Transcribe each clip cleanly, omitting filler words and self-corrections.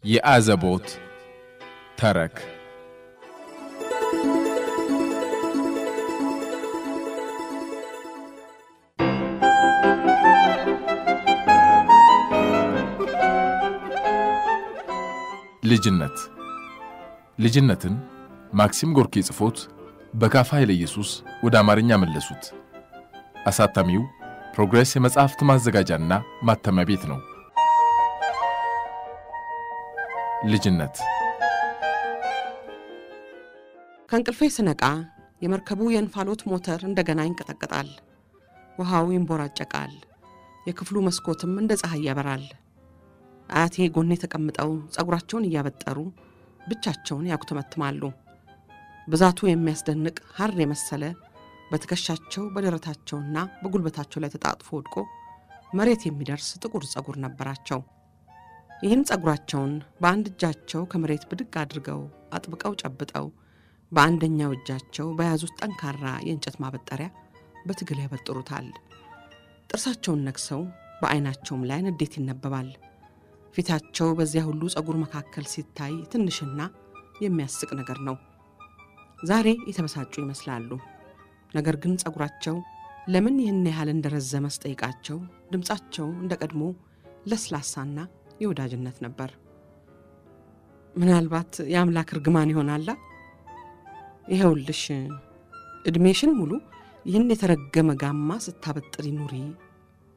የአዘቦት ተረክ ልጅነትን ማክሲም ጎርኪ ጽፎት በካፋ ኃይለ ኢየሱስ ወደ አማርኛ መለሱት። አሳታሚው ፕሮግሬስ የመጽሐፍት ማዘጋጃና ማተሚያ ቤት ነው። ልጅነት ከእንቅልፌ ስነቃ የመርከቡ የእንፋሎት ሞተር እንደገና ይንቀጠቀጣል። ውሃው ይንቦራጨቃል። የክፍሉ መስኮትም እንደ ፀሐይ ያበራል። አያቴ ጎኔ ተቀምጠው ጸጉራቸውን እያበጠሩ ብቻቸውን ያኩተመትማሉ። ብዛቱ የሚያስደንቅ ሐር የመሰለ በትከሻቸው በደረታቸውና በጉልበታቸው ላይ ተጣጥፎ ወድቆ መሬት የሚደርስ ጥቁር ጸጉር ነበራቸው። ይህን ጸጉራቸውን በአንድ እጃቸው ከመሬት ብድግ አድርገው አጥብቀው ጨብጠው በአንደኛው እጃቸው በያዙት ጠንካራ የእንጨት ማበጠሪያ በትግል ያበጥሩታል። ጥርሳቸውን ነክሰው በአይናቸውም ላይ ንዴት ይነበባል። ፊታቸው በዚያ ሁሉ ጸጉር መካከል ሲታይ ትንሽና የሚያስቅ ነገር ነው። ዛሬ የተበሳጩ ይመስላሉ። ነገር ግን ጸጉራቸው ለምን ይህን ያህል እንደረዘመ ስጠይቃቸው ድምጻቸው እንደቀድሞ ለስላሳና የወዳጅነት ነበር። ምናልባት የአምላክ ርግማን ይሆናል። ይሄውልሽ እድሜሽን ሙሉ ይህን የተረገመ ጋማ ስታበጥሪ ኑሪ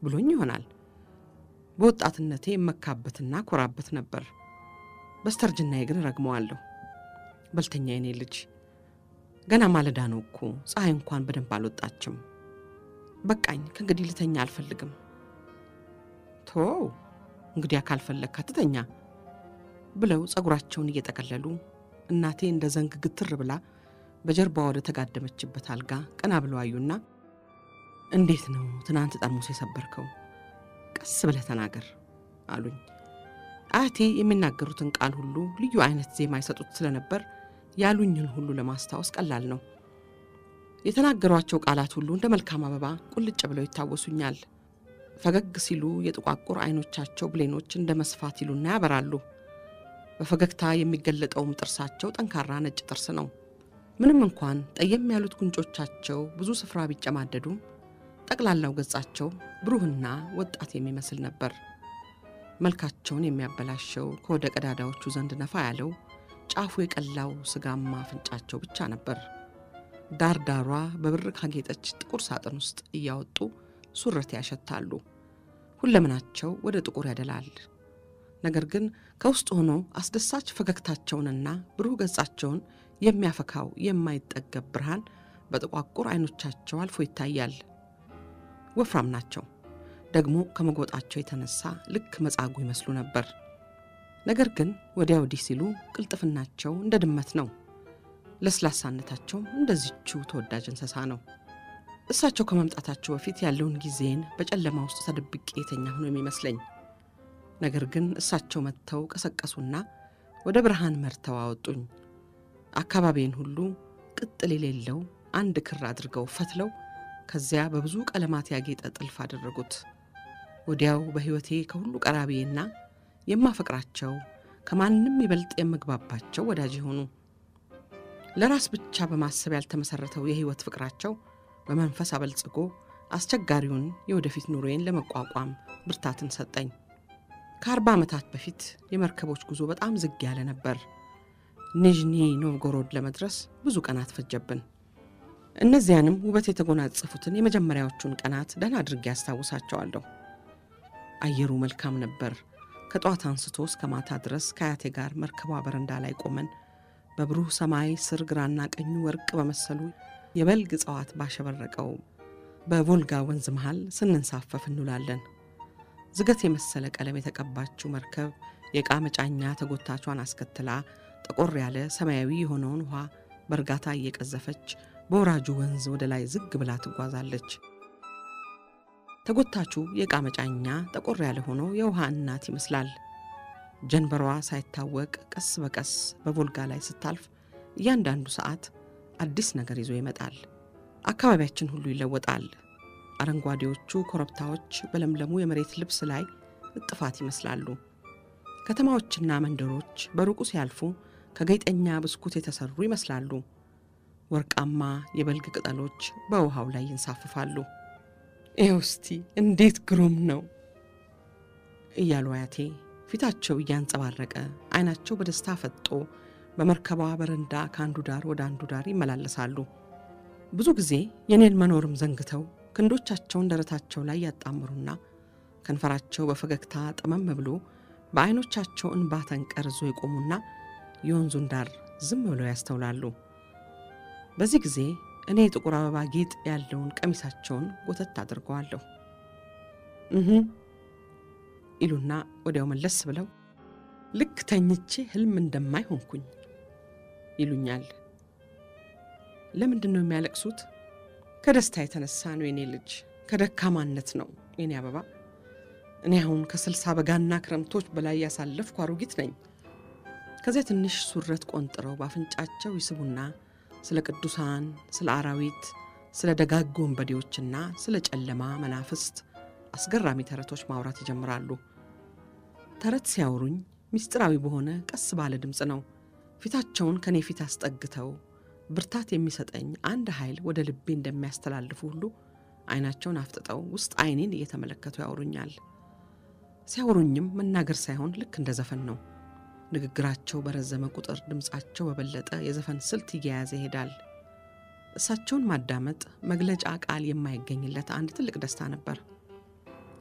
ብሎኝ ይሆናል። በወጣትነቴ መካበትና ኮራበት ነበር። በስተርጅናዬ ግን ረግመዋለሁ። በልተኛ የኔ ልጅ ገና ማለዳ ነው እኮ ፀሐይ እንኳን በደንብ አልወጣችም። በቃኝ ከእንግዲህ ልተኛ አልፈልግም። እንግዲህ ካልፈለክ አትተኛ ብለው ጸጉራቸውን እየጠቀለሉ እናቴ እንደ ዘንግ ግትር ብላ በጀርባዋ ወደ ተጋደመችበት አልጋ ቀና ብለው አዩና እንዴት ነው ትናንት ጠርሙስ የሰበርከው? ቀስ ብለህ ተናገር አሉኝ። አያቴ የሚናገሩትን ቃል ሁሉ ልዩ አይነት ዜማ ይሰጡት ስለነበር ያሉኝን ሁሉ ለማስታወስ ቀላል ነው። የተናገሯቸው ቃላት ሁሉ እንደ መልካም አበባ ቁልጭ ብለው ይታወሱኛል። ፈገግ ሲሉ የጥቋቁር አይኖቻቸው ብሌኖች እንደ መስፋት ይሉና ያበራሉ። በፈገግታ የሚገለጠውም ጥርሳቸው ጠንካራ ነጭ ጥርስ ነው። ምንም እንኳን ጠየም ያሉት ጉንጮቻቸው ብዙ ስፍራ ቢጨማደዱም ጠቅላላው ገጻቸው ብሩህና ወጣት የሚመስል ነበር። መልካቸውን የሚያበላሸው ከወደ ቀዳዳዎቹ ዘንድ ነፋ ያለው ጫፉ የቀላው ስጋማ አፍንጫቸው ብቻ ነበር። ዳርዳሯ በብር ካጌጠች ጥቁር ሳጥን ውስጥ እያወጡ ሱረት ያሸታሉ። ሁለመናቸው ወደ ጥቁር ያደላል። ነገር ግን ከውስጥ ሆኖ አስደሳች ፈገግታቸውንና ብሩህ ገጻቸውን የሚያፈካው የማይጠገብ ብርሃን በጥቋቁር አይኖቻቸው አልፎ ይታያል። ወፍራም ናቸው። ደግሞ ከመጎጣቸው የተነሳ ልክ መጻጉ ይመስሉ ነበር። ነገር ግን ወዲያ ወዲህ ሲሉ ቅልጥፍናቸው እንደ ድመት ነው። ለስላሳነታቸው እንደዚህችው ተወዳጅ እንስሳ ነው። እሳቸው ከመምጣታቸው በፊት ያለውን ጊዜን በጨለማ ውስጥ ተደብቄ የተኛ ሆኖ የሚመስለኝ። ነገር ግን እሳቸው መጥተው ቀሰቀሱና ወደ ብርሃን መርተው አወጡኝ። አካባቢን ሁሉ ቅጥል የሌለው አንድ ክር አድርገው ፈትለው ከዚያ በብዙ ቀለማት ያጌጠ ጥልፍ አደረጉት። ወዲያው በህይወቴ ከሁሉ ቀራቢዬና የማፈቅራቸው ከማንንም ይበልጥ የምግባባቸው ወዳጅ ሆኑ። ለራስ ብቻ በማሰብ ያልተመሰረተው የህይወት ፍቅራቸው በመንፈስ አበልጽጎ አስቸጋሪውን የወደፊት ኑሮዬን ለመቋቋም ብርታትን ሰጠኝ። ከ40 ዓመታት በፊት የመርከቦች ጉዞ በጣም ዝግ ያለ ነበር። ኒዥኒ ኖቭጎሮድ ለመድረስ ብዙ ቀናት ፈጀብን። እነዚያንም ውበት የተጎናጸፉትን የመጀመሪያዎቹን ቀናት ደህና አድርጌ ያስታውሳቸዋለሁ። አየሩ መልካም ነበር። ከጧት አንስቶ እስከ ማታ ድረስ ከአያቴ ጋር መርከቧ በረንዳ ላይ ቆመን በብሩህ ሰማይ ስር ግራና ቀኙ ወርቅ በመሰሉ የበልግ እጽዋት ባሸበረቀው በቮልጋ ወንዝ መሃል ስንንሳፈፍ እንውላለን። ዝገት የመሰለ ቀለም የተቀባችው መርከብ የዕቃ መጫኛ ተጎታቿን አስከትላ ጠቆር ያለ ሰማያዊ የሆነውን ውሃ በእርጋታ እየቀዘፈች በወራጁ ወንዝ ወደ ላይ ዝግ ብላ ትጓዛለች። ተጎታቹ የዕቃ መጫኛ ጠቆር ያለ ሆኖ የውሃ እናት ይመስላል። ጀንበሯ ሳይታወቅ ቀስ በቀስ በቮልጋ ላይ ስታልፍ እያንዳንዱ ሰዓት አዲስ ነገር ይዞ ይመጣል። አካባቢያችን ሁሉ ይለወጣል። አረንጓዴዎቹ ኮረብታዎች በለምለሙ የመሬት ልብስ ላይ እጥፋት ይመስላሉ። ከተማዎችና መንደሮች በሩቁ ሲያልፉ ከጌጠኛ ብስኩት የተሰሩ ይመስላሉ። ወርቃማ የበልግ ቅጠሎች በውሃው ላይ ይንሳፈፋሉ። እስቲ እንዴት ግሩም ነው እያሉ አያቴ ፊታቸው እያንጸባረቀ አይናቸው በደስታ ፈጦ በመርከቧ በረንዳ ከአንዱ ዳር ወደ አንዱ ዳር ይመላለሳሉ። ብዙ ጊዜ የኔን መኖርም ዘንግተው ክንዶቻቸውን ደረታቸው ላይ ያጣምሩና ከንፈራቸው በፈገግታ ጠመም ብሎ በአይኖቻቸው እንባ ተንቀርዞ ይቆሙና የወንዙን ዳር ዝም ብለው ያስተውላሉ። በዚህ ጊዜ እኔ ጥቁር አበባ ጌጥ ያለውን ቀሚሳቸውን ጎተት አድርገዋለሁ። ይሉና ወዲያው መለስ ብለው ልክ ተኝቼ ህልም እንደማይ ሆንኩኝ ይሉኛል። ለምንድን ነው የሚያለቅሱት? ከደስታ የተነሳ ነው የኔ ልጅ፣ ከደካማነት ነው የኔ አበባ። እኔ አሁን ከ60 በጋና ክረምቶች በላይ ያሳለፍኩ አሮጊት ነኝ። ከዚያ ትንሽ ሱረት ቆንጥረው ባፍንጫቸው ይስቡና ስለ ቅዱሳን፣ ስለ አራዊት፣ ስለ ደጋግ ወንበዴዎችና ስለ ጨለማ መናፍስት አስገራሚ ተረቶች ማውራት ይጀምራሉ። ተረት ሲያወሩኝ ሚስጥራዊ በሆነ ቀስ ባለ ድምጽ ነው። ፊታቸውን ከኔ ፊት አስጠግተው ብርታት የሚሰጠኝ አንድ ኃይል ወደ ልቤ እንደሚያስተላልፉ ሁሉ አይናቸውን አፍጥጠው ውስጥ አይኔን እየተመለከቱ ያወሩኛል። ሲያወሩኝም መናገር ሳይሆን ልክ እንደ ዘፈን ነው። ንግግራቸው በረዘመ ቁጥር ድምጻቸው በበለጠ የዘፈን ስልት እየያዘ ይሄዳል። እሳቸውን ማዳመጥ መግለጫ ቃል የማይገኝለት አንድ ትልቅ ደስታ ነበር።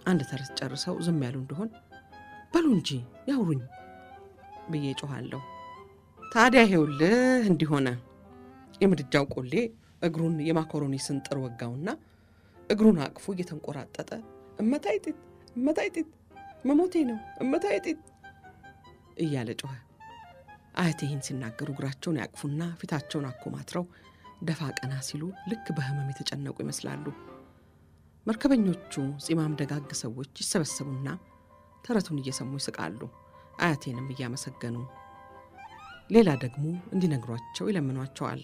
አንድ ተረት ጨርሰው ዝም ያሉ እንደሆን በሉ እንጂ ያውሩኝ ብዬ ጮኻለሁ። ታዲያ ይኸውልህ እንዲሆነ የምድጃው ቆሌ እግሩን የማኮሮኒ ስንጥር ወጋውና እግሩን አቅፎ እየተንቆራጠጠ እመታይጢት መሞቴ ነው እመታይጢት እያለ ጮኸ። አያቴ ይህን ሲናገሩ እግራቸውን ያቅፉና ፊታቸውን አኮማትረው ደፋ ቀና ሲሉ ልክ በህመም የተጨነቁ ይመስላሉ። መርከበኞቹ ጺማም ደጋግ ሰዎች ይሰበሰቡና ተረቱን እየሰሙ ይስቃሉ፣ አያቴንም እያመሰገኑ። ሌላ ደግሞ እንዲነግሯቸው ይለምኗቸዋል።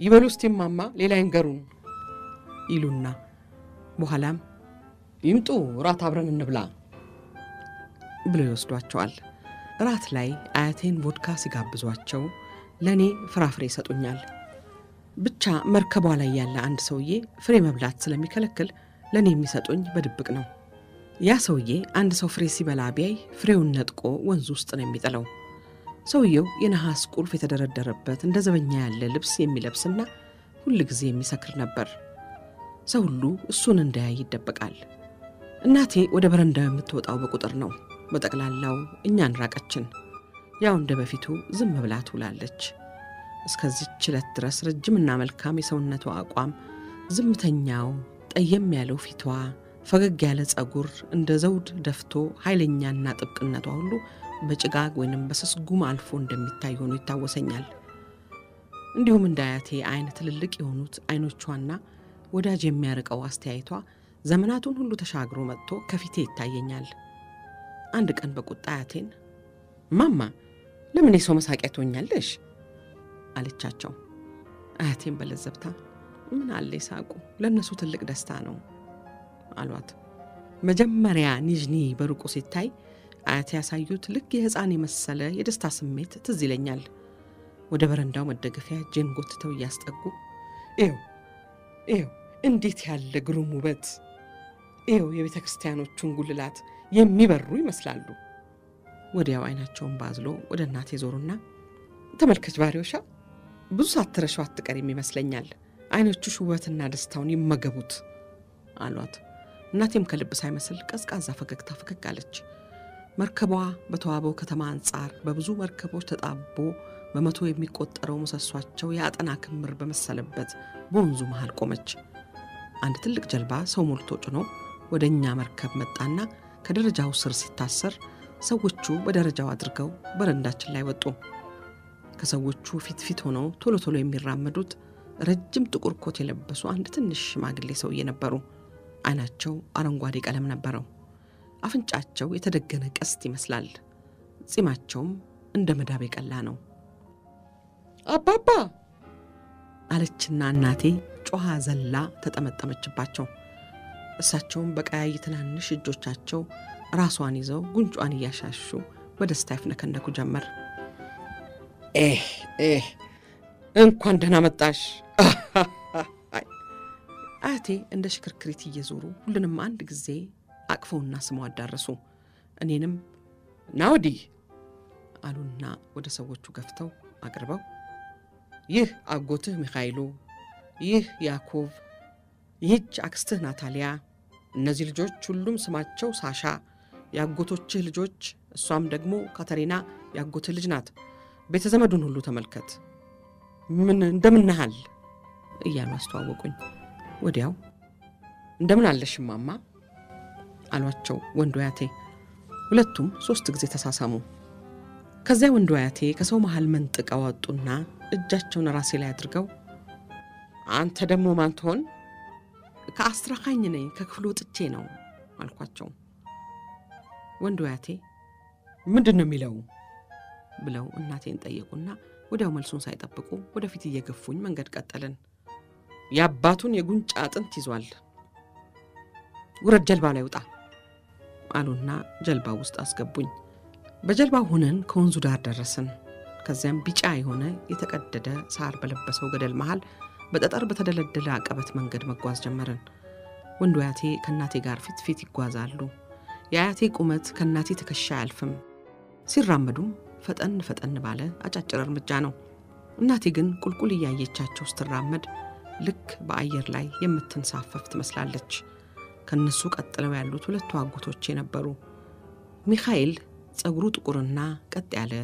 ይበሉ እስቲ ማማ ሌላ ይንገሩን ይሉና በኋላም ይምጡ ራት አብረን እንብላ ብለው ይወስዷቸዋል። ራት ላይ አያቴን ቮድካ ሲጋብዟቸው ለኔ ፍራፍሬ ይሰጡኛል። ብቻ መርከቧ ላይ ያለ አንድ ሰውዬ ፍሬ መብላት ስለሚከለክል ለኔ የሚሰጡኝ በድብቅ ነው። ያ ሰውዬ አንድ ሰው ፍሬ ሲበላ ቢያይ ፍሬውን ነጥቆ ወንዝ ውስጥ ነው የሚጥለው። ሰውየው የነሐስ ቁልፍ የተደረደረበት እንደ ዘበኛ ያለ ልብስ የሚለብስና ሁሉ ጊዜ የሚሰክር ነበር። ሰው ሁሉ እሱን እንዳያይ ይደበቃል። እናቴ ወደ በረንዳው የምትወጣው በቁጥር ነው። በጠቅላላው እኛን ራቀችን። ያው እንደ በፊቱ ዝም ብላ ትውላለች። እስከዚህች ዕለት ድረስ ረጅምና መልካም የሰውነቷ አቋም፣ ዝምተኛው ጠየም ያለው ፊቷ፣ ፈገግ ያለ ጸጉር እንደ ዘውድ ደፍቶ ኃይለኛና ጥብቅነቷ ሁሉ በጭጋግ ወይንም በስስጉም አልፎ እንደሚታይ ሆኖ ይታወሰኛል። እንዲሁም እንዳያቴ አይነ ትልልቅ የሆኑት አይኖቿና ወዳጅ የሚያርቀው አስተያየቷ ዘመናቱን ሁሉ ተሻግሮ መጥቶ ከፊቴ ይታየኛል። አንድ ቀን በቁጣ አያቴን ማማ ለምን የሰው መሳቂያ ትሆኛለሽ አለቻቸው። አያቴን በለዘብታ ምን አለ ይሳቁ ለነሱ ትልቅ ደስታ ነው አሏት። መጀመሪያ ኒጅኒ በሩቁ ሲታይ አያቴ ያሳዩት ልክ የህፃን የመሰለ የደስታ ስሜት ትዝ ይለኛል። ወደ በረንዳው መደገፊያ እጄን ጎትተው እያስጠጉ ኤው እንዴት ያለ ግሩም ውበት! ኤው የቤተ ክርስቲያኖቹን ጉልላት የሚበሩ ይመስላሉ። ወዲያው አይናቸውን ባዝሎ ወደ እናቴ ዞሩና ተመልከች ባሪዎሻ ብዙ ሳትረሻው አትቀሪም ይመስለኛል። አይኖቹሽ ውበትና ደስታውን ይመገቡት አሏት። እናቴም ከልብ ሳይመስል ቀዝቃዛ ፈገግታ ፈገግ አለች። መርከቧ በተዋበው ከተማ አንጻር በብዙ መርከቦች ተጣቦ በመቶ የሚቆጠረው ምሰሷቸው የአጠና ክምር በመሰለበት በወንዙ መሃል ቆመች። አንድ ትልቅ ጀልባ ሰው ሞልቶ ጭኖ ወደኛ መርከብ መጣና ከደረጃው ስር ሲታሰር ሰዎቹ በደረጃው አድርገው በረንዳችን ላይ ወጡ። ከሰዎቹ ፊት ሆነው ቶሎ ቶሎ የሚራመዱት ረጅም ጥቁር ኮት የለበሱ አንድ ትንሽ ሽማግሌ ሰውዬ ነበሩ። አይናቸው አረንጓዴ ቀለም ነበረው። አፍንጫቸው የተደገነ ቀስት ይመስላል። ጺማቸውም እንደ መዳብ የቀላ ነው። አባባ አለችና እናቴ ጮሃ ዘላ ተጠመጠመችባቸው። እሳቸውም በቀያይ ትናንሽ እጆቻቸው ራሷን ይዘው ጉንጯን እያሻሹ በደስታ ይፍነከነኩ ጀመር። እንኳን ደህና መጣሽ። አያቴ እንደ ሽክርክሪት እየዞሩ ሁሉንም አንድ ጊዜ አቅፈውና ስመው አዳረሱ። እኔንም ናውዲ አሉና ወደ ሰዎቹ ገፍተው አቅርበው ይህ አጎትህ ሚካኤሉ፣ ይህ ያዕቆብ፣ ይህች አክስትህ ናታሊያ፣ እነዚህ ልጆች ሁሉም ስማቸው ሳሻ ያጎቶችህ ልጆች፣ እሷም ደግሞ ካተሪና ያጎትህ ልጅ ናት። ቤተ ዘመዱን ሁሉ ተመልከት፣ ምን እንደምናሃል እያሉ አስተዋወቁኝ። ወዲያው እንደምን አለሽ ማማ አሏቸው ወንዱ አያቴ። ሁለቱም 3 ጊዜ ተሳሳሙ። ከዚያ ወንዱ አያቴ ከሰው መሃል መንጥቀው ወጡና እጃቸውን ራሴ ላይ አድርገው አንተ ደግሞ ማን ትሆን? ከአስትራካኝ ነኝ፣ ከክፍሉ ወጥቼ ነው አልኳቸው። ወንዱ አያቴ ምንድነው የሚለው ብለው እናቴን ጠየቁና ወዲያው መልሱን ሳይጠብቁ ወደፊት እየገፉኝ መንገድ ቀጠልን። ያባቱን የጉንጫ አጥንት ይዟል፣ ውረድ ጀልባ ላይ ውጣ አሉና ጀልባ ውስጥ አስገቡኝ። በጀልባው ሆነን ከወንዙ ዳር ደረስን። ከዚያም ቢጫ የሆነ የተቀደደ ሳር በለበሰው ገደል መሃል በጠጠር በተደለደለ አቀበት መንገድ መጓዝ ጀመርን። ወንዱ አያቴ ከእናቴ ጋር ፊት ፊት ይጓዛሉ። የአያቴ ቁመት ከእናቴ ትከሻ አያልፍም። ሲራመዱም ፈጠን ፈጠን ባለ አጫጭር እርምጃ ነው። እናቴ ግን ቁልቁል እያየቻቸው ስትራመድ ልክ በአየር ላይ የምትንሳፈፍ ትመስላለች። ከነሱ ቀጥለው ያሉት 2 አጎቶቼ ነበሩ። ሚካኤል ጸጉሩ ጥቁርና ቀጥ ያለ፣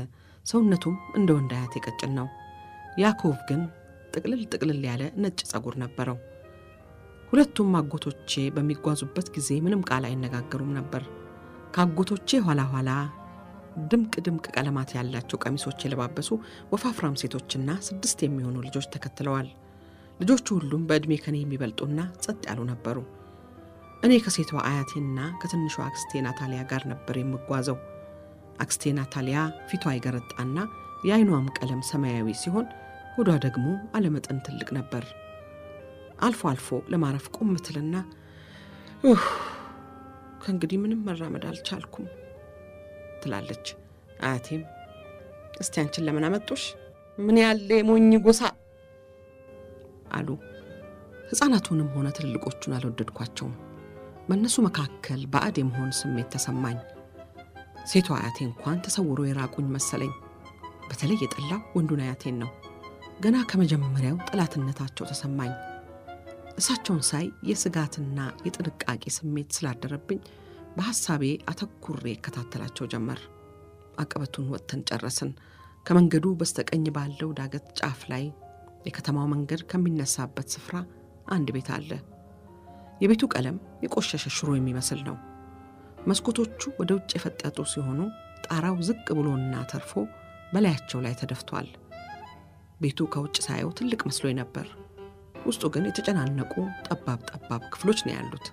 ሰውነቱም እንደ ወንድ አያቴ ቀጭን ነው። ያዕቆብ ግን ጥቅልል ያለ ነጭ ጸጉር ነበረው። ሁለቱም አጎቶቼ በሚጓዙበት ጊዜ ምንም ቃል አይነጋገሩም ነበር። ከአጎቶቼ ኋላ ድምቅ ቀለማት ያላቸው ቀሚሶች የለባበሱ ወፋፍራም ሴቶችና 6 የሚሆኑ ልጆች ተከትለዋል። ልጆቹ ሁሉም በእድሜ ከኔ የሚበልጡና ጸጥ ያሉ ነበሩ። እኔ ከሴቷ አያቴና ከትንሿ አክስቴ ናታሊያ ጋር ነበር የምጓዘው። አክስቴ ናታሊያ ፊቷ ይገረጣና የአይኗም ቀለም ሰማያዊ ሲሆን ሆዷ ደግሞ አለመጠን ትልቅ ነበር። አልፎ ለማረፍ ቆም ትልና ከእንግዲህ ምንም መራመድ አልቻልኩም ትላለች። አያቴም እስቲ አንቺን ለምን አመጡሽ? ምን ያለ ሞኝ ጎሳ አሉ። ሕፃናቱንም ሆነ ትልልቆቹን አልወደድኳቸውም። በእነሱ መካከል ባዕድ የመሆን ስሜት ተሰማኝ። ሴቷ አያቴ እንኳን ተሰውሮ የራቁኝ መሰለኝ። በተለይ የጠላው ወንዱን አያቴን ነው። ገና ከመጀመሪያው ጠላትነታቸው ተሰማኝ። እሳቸውን ሳይ የስጋትና የጥንቃቄ ስሜት ስላደረብኝ በሐሳቤ አተኩሬ እከታተላቸው ጀመር። አቀበቱን ወጥተን ጨረስን። ከመንገዱ በስተቀኝ ባለው ዳገት ጫፍ ላይ የከተማው መንገድ ከሚነሳበት ስፍራ አንድ ቤት አለ። የቤቱ ቀለም የቆሸሸ ሽሮ የሚመስል ነው። መስኮቶቹ ወደ ውጭ የፈጠጡ ሲሆኑ ጣራው ዝቅ ብሎና ተርፎ በላያቸው ላይ ተደፍቷል። ቤቱ ከውጭ ሳየው ትልቅ መስሎኝ ነበር። ውስጡ ግን የተጨናነቁ ጠባብ ክፍሎች ነው ያሉት።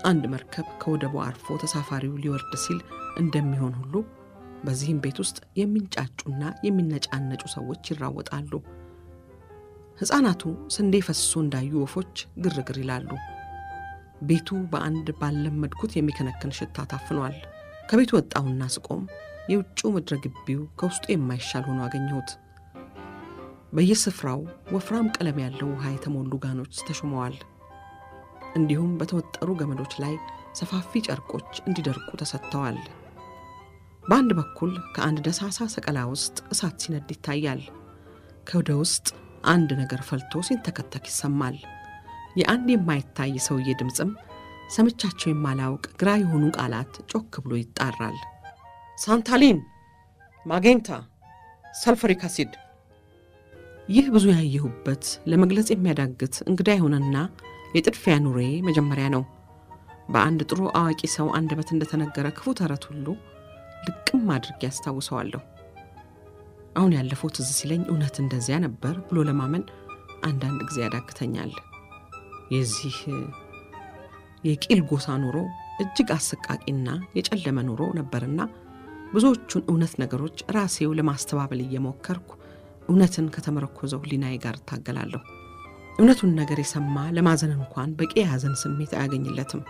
አንድ መርከብ ከወደቡ አርፎ ተሳፋሪው ሊወርድ ሲል እንደሚሆን ሁሉ በዚህም ቤት ውስጥ የሚንጫጩና የሚነጫነጩ ሰዎች ይራወጣሉ። ሕፃናቱ ስንዴ ፈስሶ እንዳዩ ወፎች ግርግር ይላሉ። ቤቱ በአንድ ባለመድኩት የሚከነከን ሽታ ታፍኗል። ከቤቱ ወጣሁና ስቆም የውጭው ምድረ ግቢው ከውስጡ የማይሻል ሆኖ አገኘሁት። በየስፍራው ወፍራም ቀለም ያለው ውሃ የተሞሉ ጋኖች ተሾመዋል። እንዲሁም በተወጠሩ ገመዶች ላይ ሰፋፊ ጨርቆች እንዲደርቁ ተሰጥተዋል። በአንድ በኩል ከአንድ ደሳሳ ሰቀላ ውስጥ እሳት ሲነድ ይታያል። ከወደ ውስጥ አንድ ነገር ፈልቶ ሲንተከተክ ይሰማል። የአንድ የማይታይ ሰውዬ ድምጽም ሰምቻቸው የማላውቅ ግራ የሆኑ ቃላት ጮክ ብሎ ይጣራል። ሳንታሊን፣ ማጌንታ፣ ሰልፈሪክ አሲድ። ይህ ብዙ ያየሁበት ለመግለጽ የሚያዳግት እንግዳ የሆነና የጥድፊያ ኑሬ መጀመሪያ ነው። በአንድ ጥሩ አዋቂ ሰው አንደበት እንደተነገረ ክፉ ተረት ሁሉ ልቅም አድርጌ ያስታውሰዋለሁ። አሁን ያለፈው ትዝ ሲለኝ እውነት እንደዚያ ነበር ብሎ ለማመን አንዳንድ ጊዜ ያዳግተኛል። የዚህ የቂል ጎሳ ኑሮ እጅግ አሰቃቂና የጨለመ ኑሮ ነበርና ብዙዎቹን እውነት ነገሮች ራሴው ለማስተባበል እየሞከርኩ እውነትን ከተመረኮዘው ሊናይ ጋር ታገላለሁ። እውነቱን ነገር የሰማ ለማዘን እንኳን በቂ ያዘን ስሜት አያገኝለትም።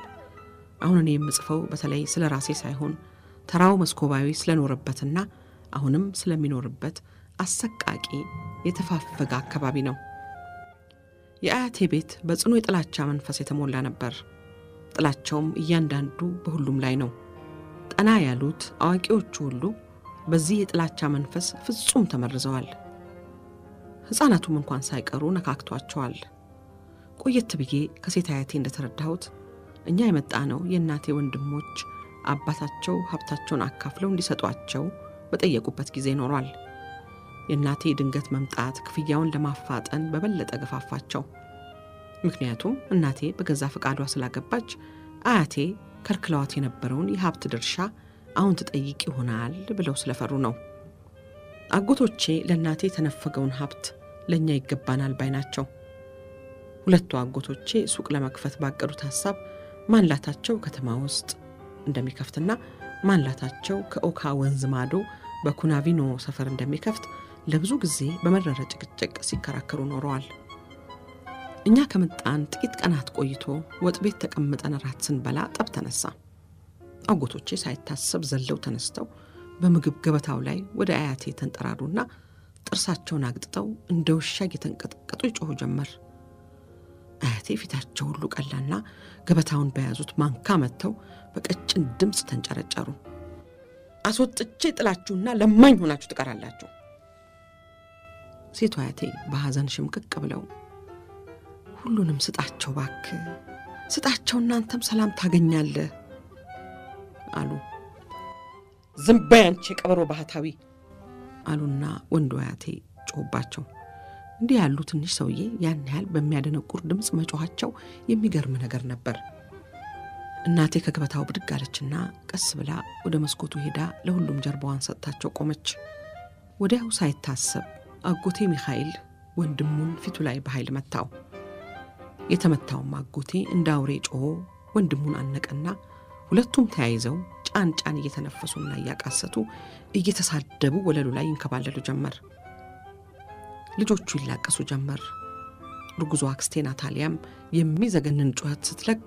አሁን እኔ የምጽፈው በተለይ ስለ ራሴ ሳይሆን ተራው መስኮባዊ ስለኖረበትና አሁንም ስለሚኖርበት አሰቃቂ የተፋፈገ አካባቢ ነው። የአያቴ ቤት በጽኑ የጥላቻ መንፈስ የተሞላ ነበር። ጥላቻውም እያንዳንዱ በሁሉም ላይ ነው። ጠና ያሉት አዋቂዎቹ ሁሉ በዚህ የጥላቻ መንፈስ ፍጹም ተመርዘዋል። ሕፃናቱም እንኳን ሳይቀሩ ነካክቷቸዋል። ቆየት ብዬ ከሴት አያቴ እንደተረዳሁት እኛ የመጣነው የእናቴ ወንድሞች አባታቸው ሀብታቸውን አካፍለው እንዲሰጧቸው በጠየቁበት ጊዜ ኖሯል። የእናቴ ድንገት መምጣት ክፍያውን ለማፋጠን በበለጠ ገፋፋቸው። ምክንያቱም እናቴ በገዛ ፈቃዷ ስላገባች አያቴ ከልክለዋት የነበረውን የሀብት ድርሻ አሁን ትጠይቅ ይሆናል ብለው ስለፈሩ ነው። አጎቶቼ ለእናቴ የተነፈገውን ሀብት ለእኛ ይገባናል ባይ ናቸው። ሁለቱ አጎቶቼ ሱቅ ለመክፈት ባቀዱት ሐሳብ ማንላታቸው ከተማ ውስጥ እንደሚከፍትና ማንላታቸው ከኦካ ወንዝ ማዶ በኩናቪኖ ሰፈር እንደሚከፍት ለብዙ ጊዜ በመረረ ጭቅጭቅ ሲከራከሩ ኖረዋል። እኛ ከመጣን ጥቂት ቀናት ቆይቶ ወጥ ቤት ተቀምጠን ራት ስንበላ ጠብ ተነሳ። አጎቶቼ ሳይታሰብ ዘለው ተነስተው በምግብ ገበታው ላይ ወደ አያቴ ተንጠራሩና ጥርሳቸውን አግጥተው እንደ ውሻ እየተንቀጠቀጡ ይጮሁ ጀመር። አያቴ ፊታቸው ሁሉ ቀላና ገበታውን በያዙት ማንካ መተው በቀጭን ድምጽ ተንጨረጨሩ። አስወጥቼ ጥላችሁና ለማኝ ሆናችሁ ትቀራላችሁ። ሴቷ አያቴ በሐዘን ሽምቅቅ ብለው ሁሉንም ስጣቸው ባክ ስጣቸው እናንተም ሰላም ታገኛለህ አሉ። ዝም በይ አንቺ ቀበሮ ባህታዊ አሉና ወንዱ አያቴ ጮህባቸው። እንዲህ ያሉ ትንሽ ሰውዬ ያን ያህል በሚያደነቁር ድምጽ መጮኻቸው የሚገርም ነገር ነበር። እናቴ ከገበታው ብድግ አለችና ቀስ ብላ ወደ መስኮቱ ሄዳ ለሁሉም ጀርባዋን ሰጥታቸው ቆመች። ወዲያው ሳይታሰብ አጎቴ ሚካኤል ወንድሙን ፊቱ ላይ በኃይል መታው። የተመታውም አጎቴ እንዳውሬ ጮሆ ወንድሙን አነቀና ሁለቱም ተያይዘው ጫን ጫን እየተነፈሱና እያቃሰቱ እየተሳደቡ ወለሉ ላይ ይንከባለሉ ጀመር። ልጆቹ ይላቀሱ ጀመር። ርጉዟ አክስቴ ናታሊያም የሚዘገንን ጩኸት ስትለቅ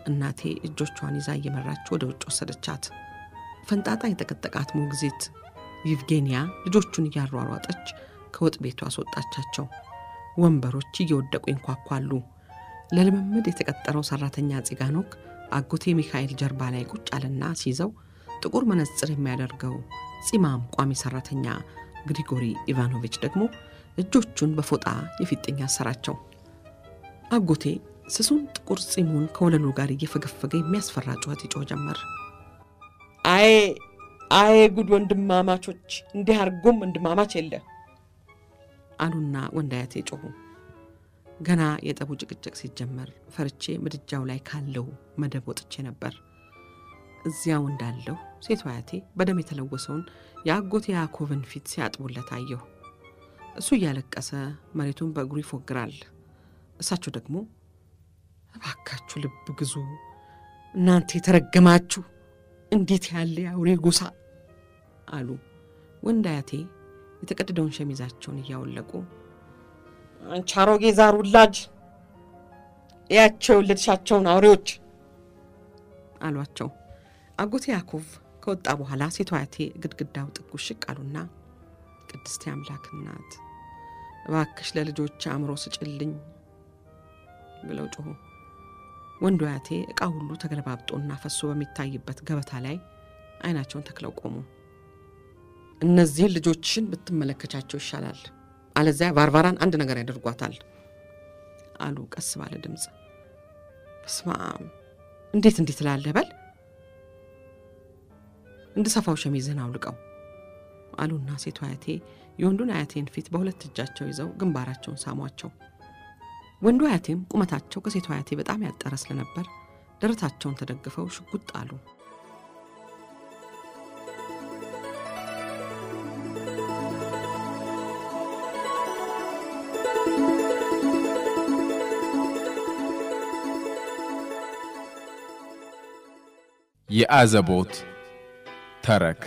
እናቴ እጆቿን ይዛ እየመራች ወደ ውጭ ወሰደቻት። ፈንጣጣ የተቀጠቃት ሞግዚት ይቭጌኒያ ልጆቹን እያሯሯጠች ከወጥ ቤቱ አስወጣቻቸው። ወንበሮች እየወደቁ ይንኳኳሉ። ለልምምድ የተቀጠረው ሰራተኛ ጺጋኖክ አጎቴ ሚካኤል ጀርባ ላይ ቁጭ አለና ሲይዘው ጥቁር መነጽር የሚያደርገው ጺማም ቋሚ ሰራተኛ ግሪጎሪ ኢቫኖቪች ደግሞ እጆቹን በፎጣ የፊጥኛ አሰራቸው። አጎቴ ስሱን ጥቁር ጺሙን ከወለሉ ጋር እየፈገፈገ የሚያስፈራ ጩኸት ይጮህ ጀመር። አይ ጉድ ወንድማማቾች እንዲህ አርጎም ወንድማማች የለ አሉና ወንዳያቴ ጮሁ። ገና የጠቡ ጭቅጭቅ ሲጀመር ፈርቼ ምድጃው ላይ ካለው መደብ ወጥቼ ነበር። እዚያው እንዳለው ሴቷ አያቴ በደም የተለወሰውን የአጎቴ ያዕቆብን ፊት ሲያጥቡለት አየሁ። እሱ እያለቀሰ መሬቱን በእግሩ ይፎግራል። እሳቸው ደግሞ እባካችሁ ልብ ግዙ እናንተ የተረገማችሁ እንዴት ያለ አውሬ ጎሳ አሉ። ወንዳያቴ የተቀደደውን ሸሚዛቸውን እያወለቁ አንቺ አሮጌ ዛር ውላጅ ያቸው ልድሻቸውን አውሬዎች አሏቸው። አጎቴ ያዕቆብ ከወጣ በኋላ ሴቷ አያቴ ግድግዳው ጥጉ ሽቅ አሉና ቅድስት አምላክ እናት እባክሽ ለልጆች አምሮ ስጭልኝ ብለው ጮሁ። ወንዱ አያቴ ዕቃ ሁሉ ተገለባብጦና ፈሶ በሚታይበት ገበታ ላይ አይናቸውን ተክለው ቆሙ። እነዚህ ልጆችን ብትመለከቻቸው ይሻላል አለዚያ ባርባራን አንድ ነገር ያደርጓታል አሉ ቀስ ባለ ድምጽ። በስማም እንዴት ትላለህ በል እንድሰፋው ሸሚዝህን አውልቀው አሉና ሴቷ አያቴ የወንዱን አያቴን ፊት በሁለት እጃቸው ይዘው ግንባራቸውን ሳሟቸው። ወንዱ አያቴም ቁመታቸው ከሴቷ አያቴ በጣም ያጠረ ስለነበር ደረታቸውን ተደግፈው ሽጉጥ አሉ። የአዘቦት ተረክ